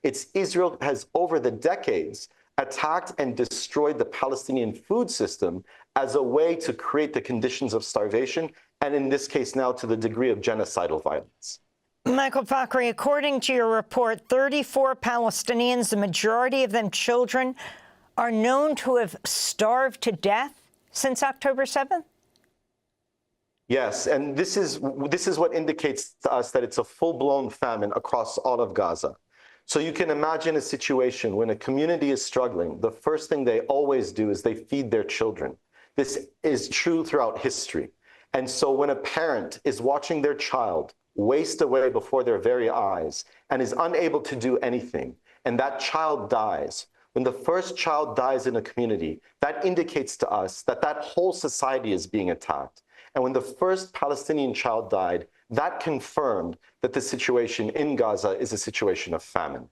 It's Israel has, over the decades, attacked and destroyed the Palestinian food system as a way to create the conditions of starvation, and in this case now to the degree of genocidal violence. Michael Fakhri, according to your report, 34 Palestinians, the majority of them children, are known to have starved to death since October 7th? Yes, and this is what indicates to us that it's a full-blown famine across all of Gaza. So you can imagine a situation when a community is struggling, the first thing they always do is they feed their children. This is true throughout history. And so when a parent is watching their child waste away before their very eyes and is unable to do anything, and that child dies, when the first child dies in a community, that indicates to us that that whole society is being attacked. And when the first Palestinian child died, that confirmed that the situation in Gaza is a situation of famine.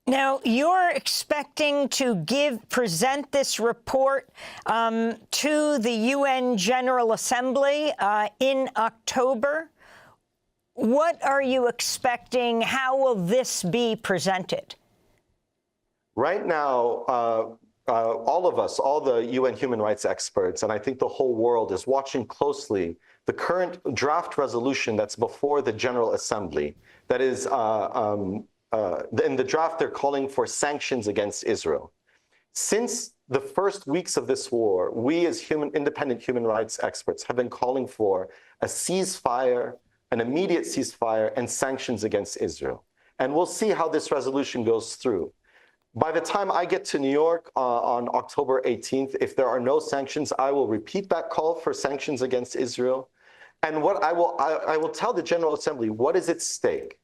Now, you're expecting to present this report to the UN General Assembly in October. What are you expecting? How will this be presented? Right now, all of us, all the UN human rights experts, and I think the whole world is watching closely the current draft resolution that's before the General Assembly. That is, in the draft, they're calling for sanctions against Israel. Since the first weeks of this war, we as independent human rights experts have been calling for a ceasefire, an immediate ceasefire, and sanctions against Israel. And we'll see how this resolution goes through. By the time I get to New York on October 18th, if there are no sanctions, I will repeat that call for sanctions against Israel. And what I will tell the General Assembly what is at stake.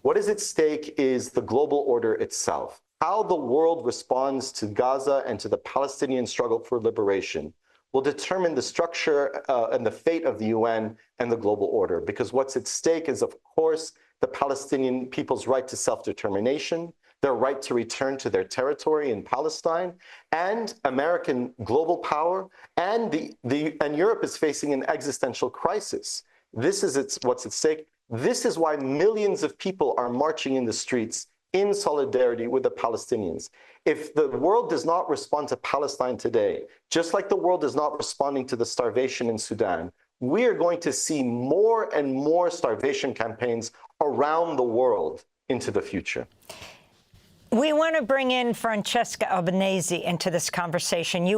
What is at stake is the global order itself. How the world responds to Gaza and to the Palestinian struggle for liberation will determine the structure and the fate of the UN and the global order. Because what's at stake is, of course, the Palestinian people's right to self-determination, their right to return to their territory in Palestine, and American global power, and Europe is facing an existential crisis. This is what's at stake. This is why millions of people are marching in the streets in solidarity with the Palestinians. If the world does not respond to Palestine today, just like the world is not responding to the starvation in Sudan, we are going to see more and more starvation campaigns around the world into the future. We want to bring in Francesca Albanese into this conversation.